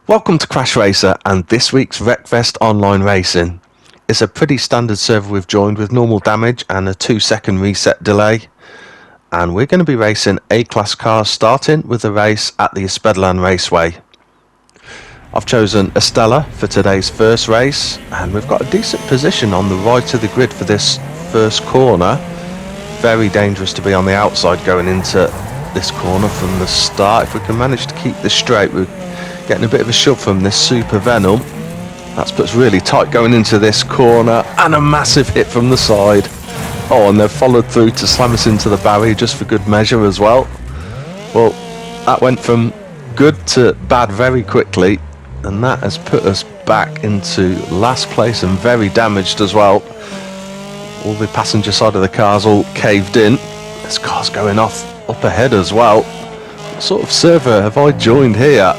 Welcome to CrashRacer and this week's Wreckfest online racing. It's a pretty standard server we've joined with normal damage and a 2-second reset delay. And we're going to be racing A-class cars, starting with the race at the Espedland Raceway. I've chosen Estella for today's first race, and we've got a decent position on the right of the grid for this first corner. Very dangerous to be on the outside going into this corner from the start. If we can manage to keep this straight, we're getting a bit of a shove from this Super Venom. That's puts really tight going into this corner, and a massive hit from the side. Oh, and they've followed through to slam us into the barrier just for good measure as well. Well, that went from good to bad very quickly, and that has put us back into last place and very damaged as well. All the passenger side of the cars all caved in. This car's going off up ahead as well. What sort of server have I joined here?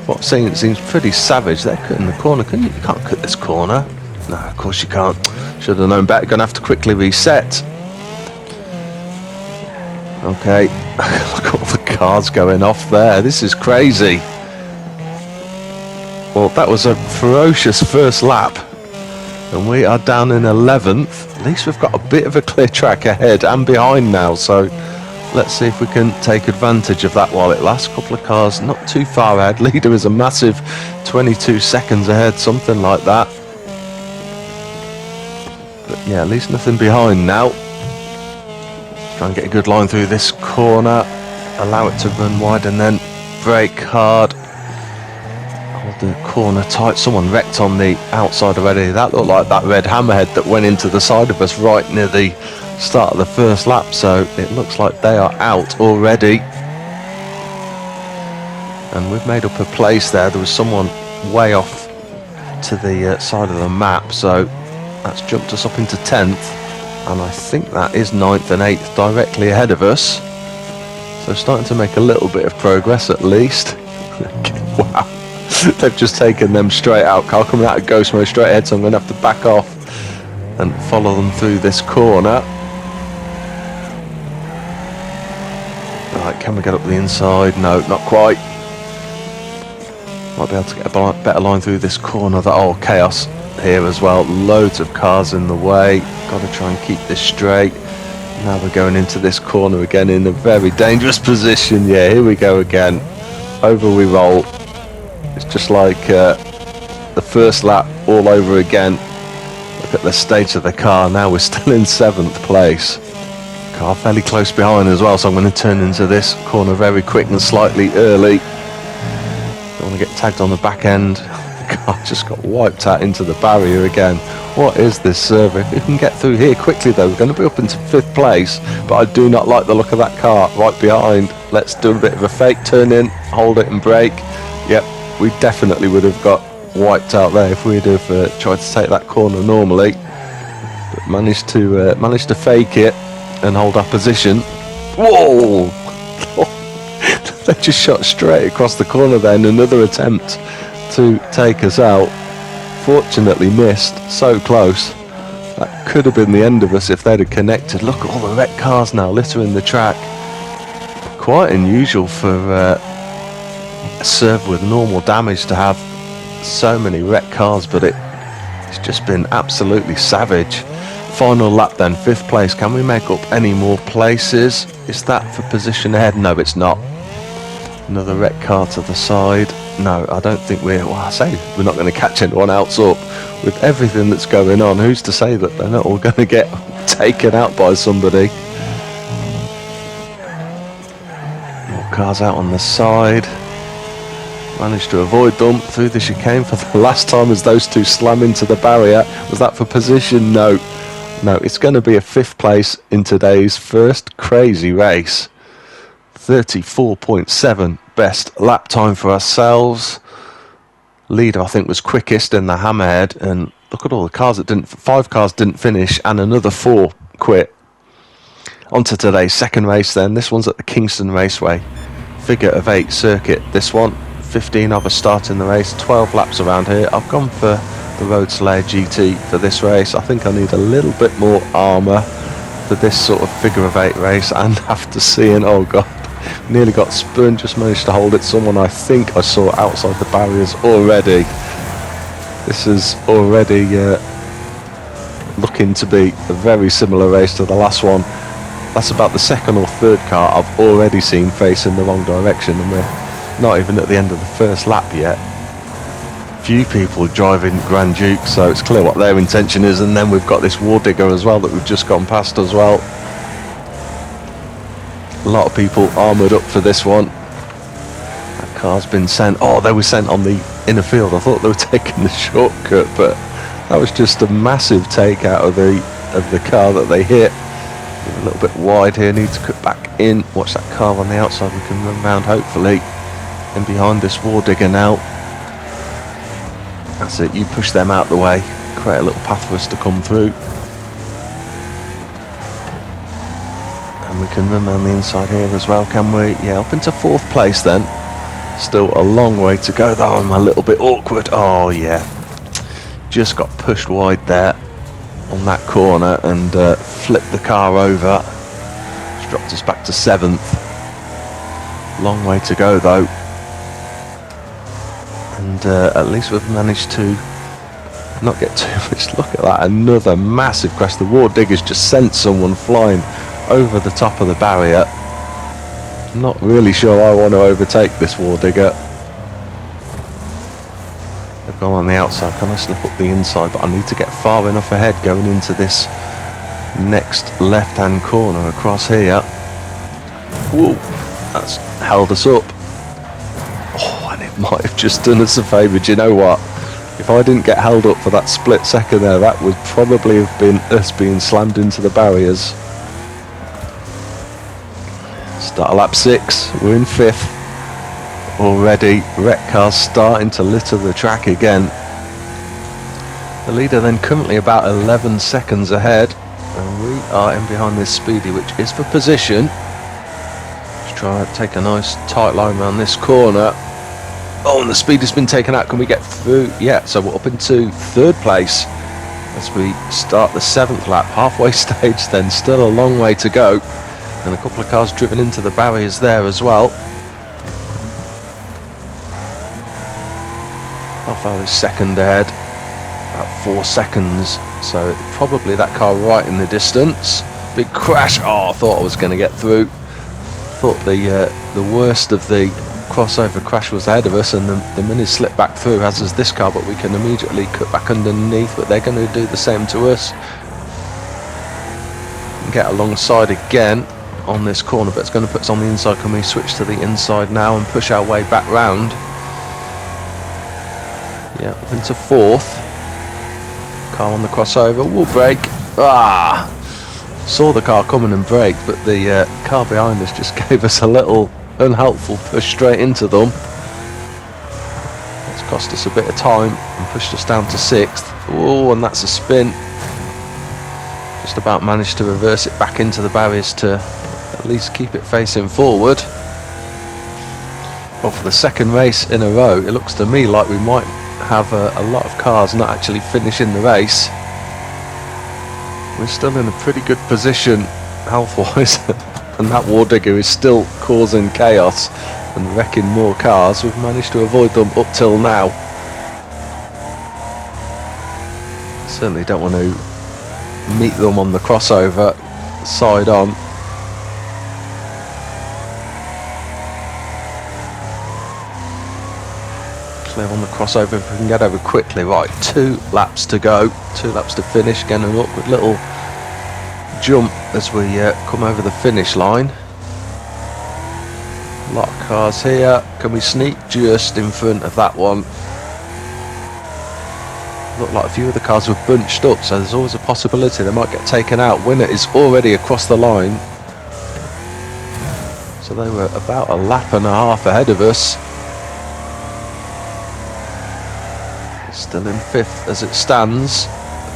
What I'm saying, it seems pretty savage. They're cutting the corner. You can't cut this corner. No, of course you can't. Should have known better. Gonna have to quickly reset. Okay, look at all the cars going off there. This is crazy. Well, that was a ferocious first lap, and we are down in 11th. At least we've got a bit of a clear track ahead and behind now, so let's see if we can take advantage of that while it lasts. Couple of cars not too far ahead. Leader is a massive 22 seconds ahead, something like that. But yeah, at least nothing behind now. Try and get a good line through this corner. Allow it to run wide and then brake hard. Hold the corner tight. Someone wrecked on the outside already. That looked like that red hammerhead that went into the side of us right near the start of the first lap, so it looks like they are out already. And we've made up a place there. There was someone way off to the side of the map, so that's jumped us up into 10th, and I think that is 9th and 8th directly ahead of us, so starting to make a little bit of progress at least. Wow, they've just taken them straight out. Car coming out of ghost mode straight ahead, so I'm going to have to back off and follow them through this corner. Right, can we get up the inside? No, not quite. Might be able to get a better line through this corner. Oh, chaos here as well. Loads of cars in the way. Got to try and keep this straight. Now we're going into this corner again in a very dangerous position. Yeah, here we go again. Over we roll. It's just like the first lap all over again. Look at the state of the car. Now we're still in 7th place. Car fairly close behind as well, so I'm going to turn into this corner very quick and slightly early. Don't want to get tagged on the back end. The car just got wiped out into the barrier again. What is this server? If we can get through here quickly though, we're going to be up into 5th place, but I do not like the look of that car right behind. Let's do a bit of a fake turn in, hold it and brake. Yep, we definitely would have got wiped out there if we'd have tried to take that corner normally, but managed to fake it and hold our position. Whoa! They just shot straight across the corner there in another attempt to take us out. Fortunately missed, so close. That could have been the end of us if they'd have connected. Look at all the wrecked cars now littering the track. Quite unusual for a server with normal damage to have so many wrecked cars, but it's just been absolutely savage. Final lap then, 5th place. Can we make up any more places? Is that for position ahead? No, it's not. Another wrecked car to the side. No, I don't think we're not going to catch anyone else up. With everything that's going on, who's to say that they're not all going to get taken out by somebody? More cars out on the side. Managed to avoid them through the chicane for the last time as those two slam into the barrier. Was that for position? No. No, it's going to be a 5th place in today's first crazy race. 34.7 best lap time for ourselves. Leader, I think, was quickest in the hammerhead, and look at all the cars that 5 cars didn't finish, and another 4 quit. On to today's second race then. This one's at the Kingston Raceway. Figure of 8 circuit. This one, 15 of us starting the race, 12 laps around here. I've gone for the Road Slayer GT for this race. I think I need a little bit more armour for this sort of figure of 8 race, and after seeing, oh god, Nearly got spun, just managed to hold it. Someone I think I saw outside the barriers already. This is already looking to be a very similar race to the last one. That's about the second or third car I've already seen facing the wrong direction, and we're not even at the end of the first lap yet. Few people driving Grand Duke, so it's clear what their intention is. And then we've got this War Digger as well that we've just gone past as well. A lot of people armoured up for this one. That car's been sent. Oh, they were sent on the inner field. I thought they were taking the shortcut, but that was just a massive take out of the car that they hit. A little bit wide here, need to cut back in. Watch that car on the outside, we can run round hopefully. And behind this War Digger now. That's it, you push them out the way, create a little path for us to come through. And we can run around the inside here as well, can we? Yeah, up into 4th place then. Still a long way to go though, I'm a little bit awkward. Oh yeah, just got pushed wide there on that corner and flipped the car over. It's dropped us back to 7th. Long way to go though. And at least we've managed to not get too much. Look at that, another massive crash. The War Digger's just sent someone flying over the top of the barrier. Not really sure I want to overtake this War Digger. They've gone on the outside. Can I slip up the inside? But I need to get far enough ahead going into this next left-hand corner across here. Whoa, that's held us up. Might have just done us a favour. Do you know what? If I didn't get held up for that split second there, that would probably have been us being slammed into the barriers. Start lap 6, we're in 5th already. Wreck cars starting to litter the track again. The leader then currently about 11 seconds ahead, and we are in behind this Speedy, which is for position. Let's try and take a nice tight line around this corner. Oh, and the speed has been taken out. Can we get through? Yeah, so we're up into 3rd place as we start the 7th lap. Halfway stage then, still a long way to go. And a couple of cars driven into the barriers there as well. How far is 2nd ahead? About 4 seconds. So probably that car right in the distance. Big crash. Oh, I thought I was going to get through. Thought the worst of the crossover crash was ahead of us, and the Mini slipped back through, as does this car, but we can immediately cut back underneath, but they're going to do the same to us. Get alongside again on this corner, but it's going to put us on the inside. Can we switch to the inside now and push our way back round? Yeah, up into 4th. Car on the crossover, we'll brake. Ah! Saw the car coming and braked, but the car behind us just gave us a little unhelpful push straight into them. It's cost us a bit of time and pushed us down to 6th. Oh, and that's a spin. Just about managed to reverse it back into the barriers to at least keep it facing forward. Well, for the 2nd race in a row, it looks to me like we might have a lot of cars not actually finishing the race. We're still in a pretty good position health-wise. And that War Digger is still causing chaos and wrecking more cars. We've managed to avoid them up till now. Certainly don't want to meet them on the crossover side on. Clear on the crossover if we can get over quickly. Right, 2 laps to go, 2 laps to finish. Again, an awkward little jump as we come over the finish line. A lot of cars here. Can we sneak just in front of that one? Look like a few of the cars were bunched up, so there's always a possibility they might get taken out. Winner is already across the line, so they were about a lap and a half ahead of us. Still in 5th as it stands.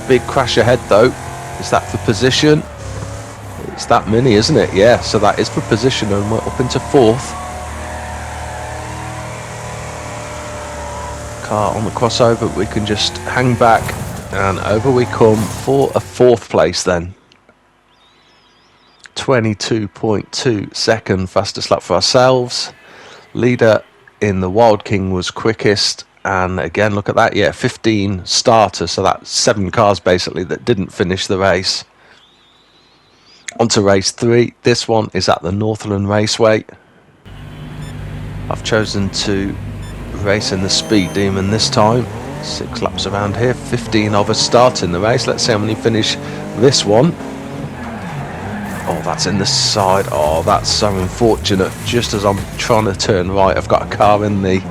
Big crash ahead though. Is that for position? It's that Mini, isn't it? Yeah, so that is for position, and we're up into 4th. Car on the crossover, we can just hang back and over we come for a 4th place then. 22.2 second fastest lap for ourselves. Leader in the Wild King was quickest, and again, look at that, yeah, 15 starters, so that's 7 cars basically that didn't finish the race. On to race 3. This one is at the Northland Raceway. I've chosen to race in the Speed Demon this time. 6 laps around here, 15 of us starting the race. Let's see how many finish this one. Oh, that's in the side. Oh, that's so unfortunate. Just as I'm trying to turn right, I've got a car in the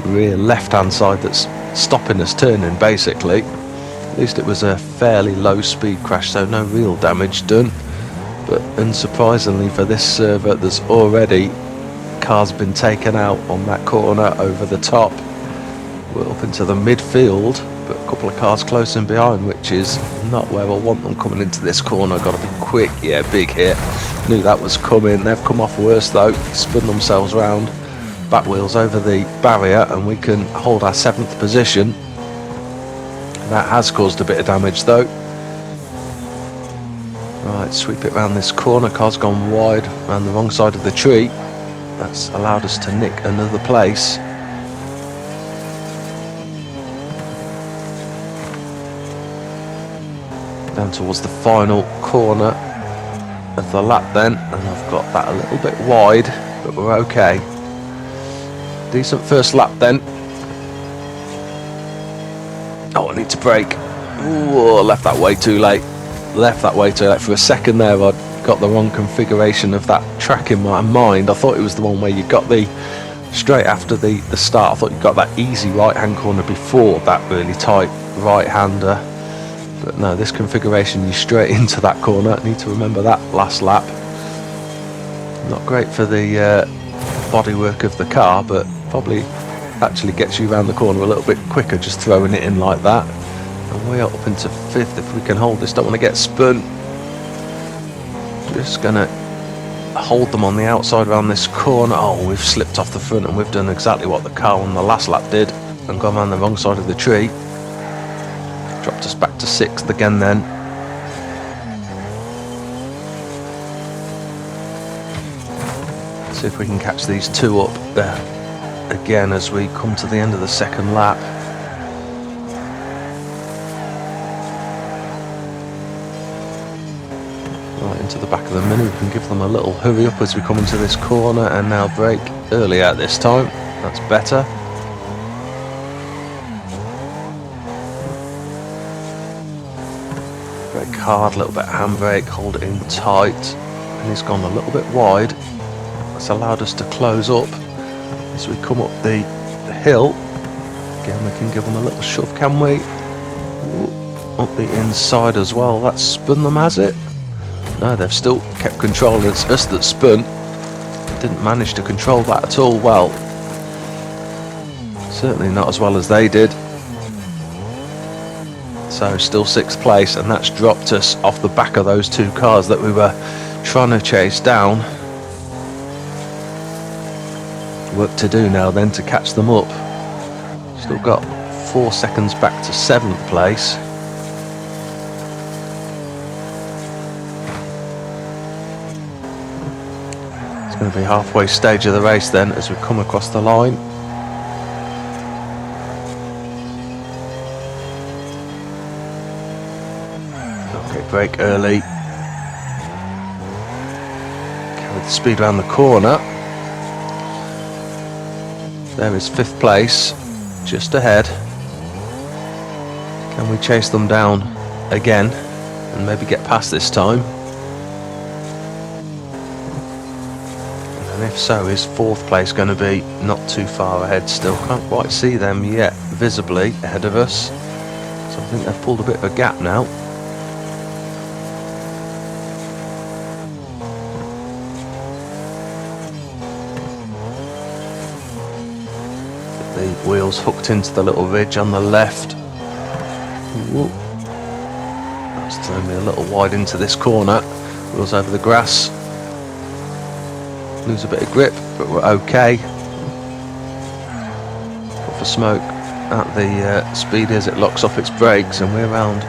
rear left-hand side that's stopping us turning, basically. At least it was a fairly low-speed crash, so no real damage done. But unsurprisingly for this server, there's already cars been taken out on that corner over the top. We're up into the midfield, but a couple of cars close in behind, which is not where I want them coming into this corner. Got to be quick. Yeah, big hit. Knew that was coming. They've come off worse though. Spun themselves round. Back wheels over the barrier, and we can hold our 7th position. That has caused a bit of damage though. Right, sweep it round this corner. Car's gone wide around the wrong side of the tree. That's allowed us to nick another place. Down towards the final corner of the lap then, and I've got that a little bit wide, but we're okay. Decent first lap then. Oh, I need to brake. Ooh, I left that way too late. Left that way too late. For a second there I got the wrong configuration of that track in my mind. I thought it was the one where you got the straight after the start. I thought you got that easy right hand corner before that really tight right hander. But no, this configuration, you straight into that corner. I need to remember that last lap. Not great for the bodywork of the car, but probably actually gets you around the corner a little bit quicker just throwing it in like that. And we're up into 5th if we can hold this. Don't want to get spun. Just going to hold them on the outside around this corner. Oh, we've slipped off the front, and we've done exactly what the car on the last lap did and gone around the wrong side of the tree. Dropped us back to 6th again then. See if we can catch these 2 up there again as we come to the end of the 2nd lap. Right into the back of the Mini. We can give them a little hurry up as we come into this corner, and now brake early out this time. That's better. Brake hard, a little bit of handbrake, hold it in tight, and he's gone a little bit wide. That's allowed us to close up as we come up the hill. Again, we can give them a little shove, can we? Ooh, up the inside as well. That's spun them, has it? No, they've still kept control. It's us that spun. Didn't manage to control that at all well. Certainly not as well as they did. So still 6th place, and that's dropped us off the back of those 2 cars that we were trying to chase down. Work to do now then to catch them up. Still got 4 seconds back to 7th place. It's going to be halfway stage of the race then as we come across the line. Brake early. Carry the speed around the corner. There is 5th place, just ahead. Can we chase them down again and maybe get past this time? And if so, is 4th place going to be not too far ahead still? Can't quite see them yet visibly ahead of us. So I think they've pulled a bit of a gap now. The wheels hooked into the little ridge on the left. Whoa. That's thrown me a little wide into this corner. Wheels over the grass. Lose a bit of grip, but we're okay. Puff of smoke at the speed as it locks off its brakes, and we're around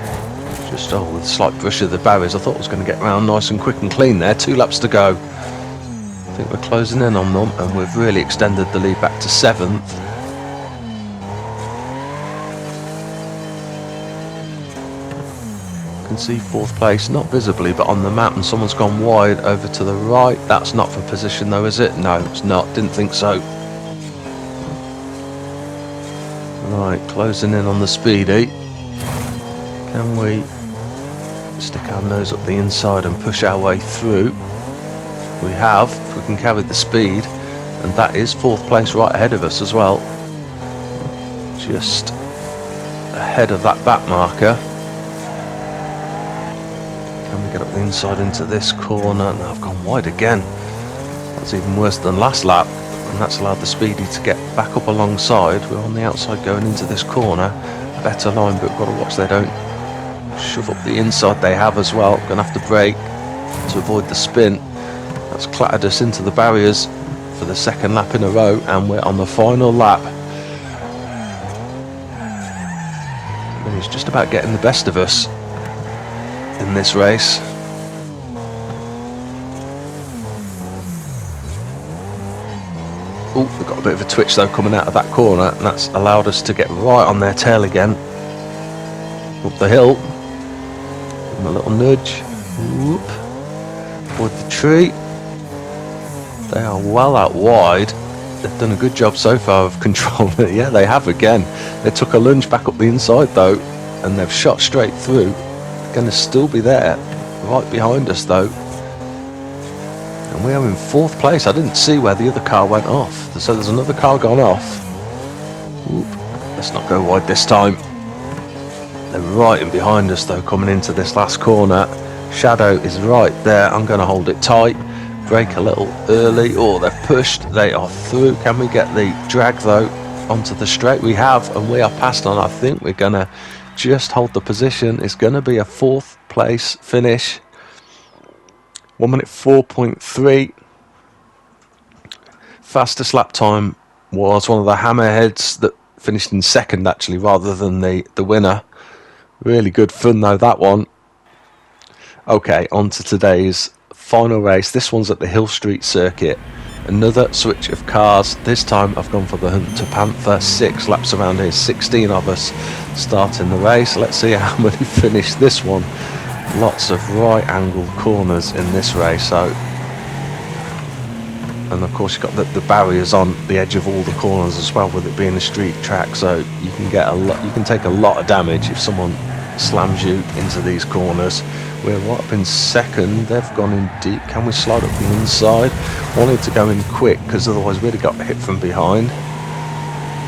Just with a slight brush of the barriers. I thought I was going to get round nice and quick and clean there. 2 laps to go. I think we're closing in on them, and we've really extended the lead back to 7th. You can see 4th place, not visibly, but on the map, and someone's gone wide over to the right. That's not for position though, is it? No, it's not. Didn't think so. Right, closing in on the speedy. Can we stick our nose up the inside and push our way through? We have, if we can carry the speed, and that is 4th place right ahead of us as well. Just ahead of that back marker. Can we get up the inside into this corner? No, I've gone wide again. That's even worse than last lap, and that's allowed the speedy to get back up alongside. We're on the outside going into this corner. Better line, but we've got to watch they don't shove up the inside. They have as well. Gonna have to brake to avoid the spin. That's clattered us into the barriers for the 2nd lap in a row, and we're on the final lap. And he's just about getting the best of us in this race. Oh, we've got a bit of a twitch though coming out of that corner, and that's allowed us to get right on their tail again. Up the hill. Give them a little nudge. Whoop. Avoid the tree. They are well out wide. They've done a good job so far of controlling it. Yeah, they have again. They took a lunge back up the inside though, and they've shot straight through. They're going to still be there, right behind us though. And we are in 4th place. I didn't see where the other car went off. So there's another car gone off. Oop. Let's not go wide this time. They're right in behind us though, coming into this last corner. Shadow is right there. I'm going to hold it tight. Brake a little early. Oh, they've pushed. They are through. Can we get the drag though onto the straight? We have, and we are passed on. I think we're going to just hold the position. It's going to be a 4th place finish. 1 minute 4.3. Fastest lap time was one of the hammerheads that finished in 2nd actually, rather than the winner. Really good fun though, that one. Okay, on to today's final race. This one's at the Hill Street circuit. Another switch of cars. This time I've gone for the Hunter Panther. 6 laps around here, 16 of us starting the race. Let's see how many finish this one. Lots of right angle corners in this race, so, and of course you've got the barriers on the edge of all the corners as well, with it being a street track, so you can get a lot, you can take a lot of damage if someone slams you into these corners. We're right up in 2nd. They've gone in deep. Can we slide up the inside? Wanted to go in quick because otherwise we'd have got hit from behind.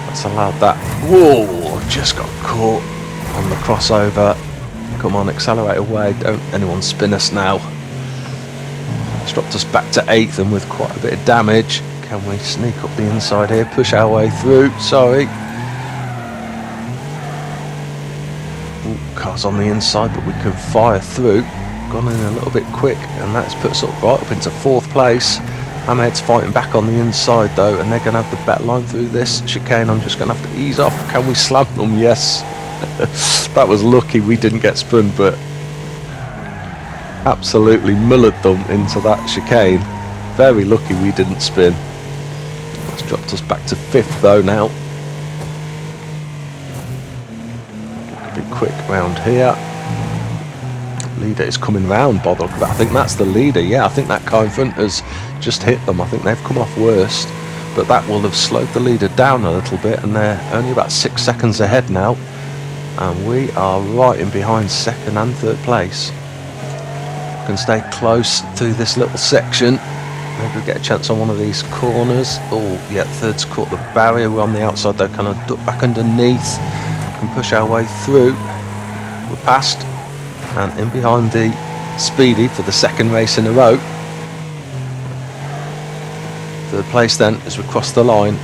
That's allowed that. Whoa, just got caught on the crossover. Come on, accelerate away, don't anyone spin us now. It's dropped us back to 8th and with quite a bit of damage. Can we sneak up the inside here, push our way through? Sorry. Ooh, car's on the inside, but we can fire through. Gone in a little bit quick, and that's put us up right up into 4th place. Hammerhead's fighting back on the inside though, and they're going to have the bet line through this chicane. I'm just going to have to ease off. Can we slam them? Yes. That was lucky we didn't get spun, but absolutely mullered them into that chicane. Very lucky we didn't spin. That's dropped us back to 5th though now. A bit quick round here. Leader is coming round, by the look of it. I think that's the leader. Yeah, I think that car in front has just hit them. I think they've come off worst, but that will have slowed the leader down a little bit, and they're only about 6 seconds ahead now. And we are right in behind 2nd and 3rd place. Can stay close through this little section. Maybe we'll get a chance on one of these corners. Oh, yeah, 3rd's caught the barrier. We're on the outside though, kind of duck back underneath. Can push our way through. We're past. And in behind the Speedy for the 2nd race in a row. 3rd place then as we cross the line.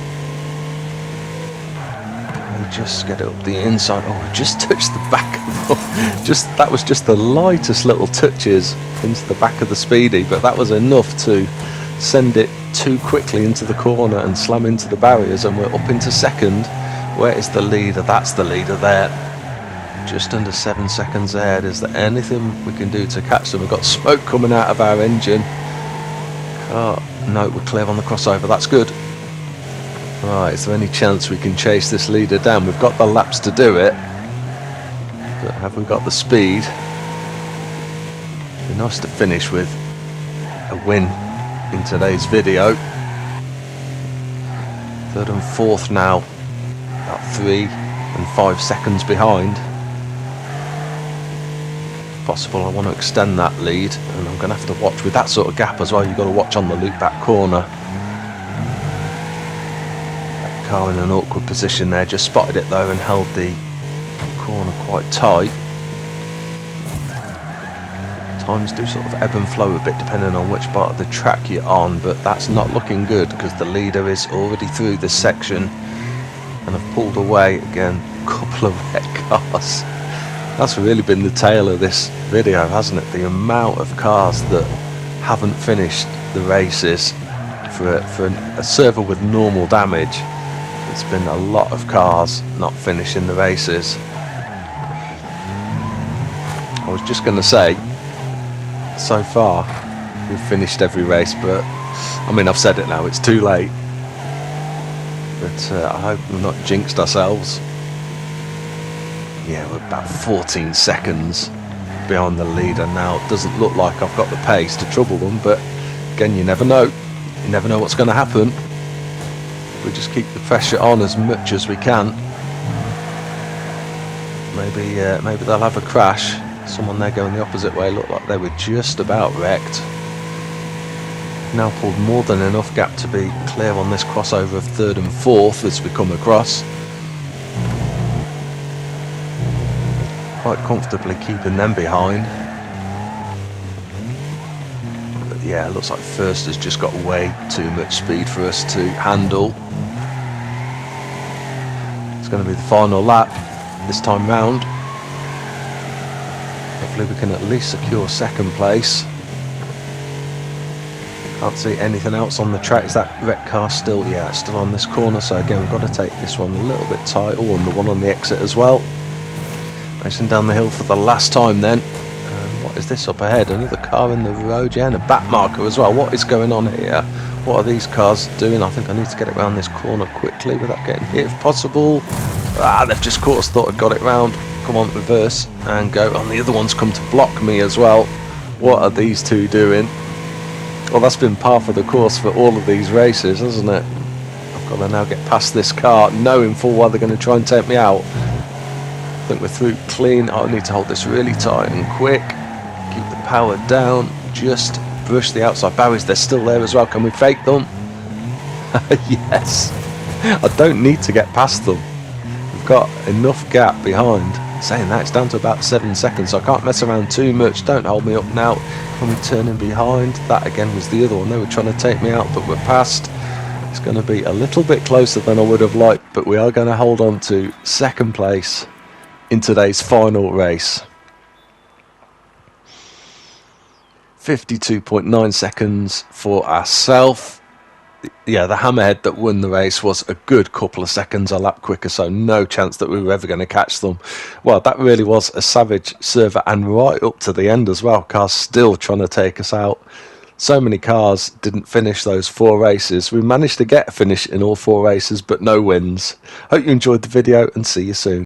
Just get it up the inside. Oh, just touched the back of the, that was just the lightest little touches into the back of the Speedy, but that was enough to send it too quickly into the corner and slam into the barriers, and we're up into 2nd. Where is the leader? That's the leader there. just under 7 seconds ahead. Is there anything we can do to catch them? We've got smoke coming out of our engine. Oh, no, we're clear on the crossover. That's good. Right, is there any chance we can chase this leader down? We've got the laps to do it, but have we got the speed? It'd be nice to finish with a win in today's video. Third and fourth now, about 3 and 5 seconds behind. If possible, I want to extend that lead, and I'm going to have to watch with that sort of gap as well. You've got to watch on the loop back corner. That car in an awkward position there, just spotted it though and held the corner quite tight. Times do sort of ebb and flow a bit depending on which part of the track you're on, but that's not looking good because the leader is already through this section and have pulled away again. A couple of wet cars. That's really been the tale of this video, hasn't it? The amount of cars that haven't finished the races for a server with normal damage. It's been a lot of cars not finishing the races. I was just going to say, so far we've finished every race, but I mean, I've said it now, it's too late, but I hope we've not jinxed ourselves. Yeah, we're about 14 seconds behind the leader now. It doesn't look like I've got the pace to trouble them, but again, you never know what's going to happen. We just keep the pressure on as much as we can. Maybe they'll have a crash. Someone there going the opposite way looked like they were just about wrecked. Now pulled more than enough gap to be clear on this crossover of third and fourth as we come across. Quite comfortably keeping them behind. But yeah, it looks like first has just got way too much speed for us to handle. It's going to be the final lap this time round. Hopefully we can at least secure second place. Can't see anything else on the track. Is that wreck car still? Yeah, it's still on this corner. So again, we've got to take this one a little bit tight. Oh, and the one on the exit as well. Racing down the hill for the last time then. What is this up ahead? Another car in the road, yeah, and a back marker as well. What is going on here? What are these cars doing? I think I need to get it around this corner quickly without getting hit if possible. Ah, they've just caught us, thought I'd got it round. Come on, reverse and go. And the other one's come to block me as well. What are these two doing? Well, that's been par for the course for all of these races, hasn't it? I've got to now get past this car, knowing full well they're going to try and take me out. I think we're through clean. I need to hold this really tight and quick. Keep the power down. Just brush the outside barriers. They're still there as well. Can we fake them? Yes. I don't need to get past them. We've got enough gap behind. Saying that, it's down to about 7 seconds, so I can't mess around too much. Don't hold me up now. Can we turn in behind? That again was the other one. They were trying to take me out, but we're past. It's going to be a little bit closer than I would have liked, but we are going to hold on to second place in today's final race. 52.9 seconds for ourselves. Yeah, the hammerhead that won the race was a good couple of seconds a lap quicker, so no chance that we were ever going to catch them. Well, that really was a savage server, and right up to the end as well. Cars still trying to take us out. So many cars didn't finish those 4 races. We managed to get a finish in all 4 races, but no wins. Hope you enjoyed the video and see you soon.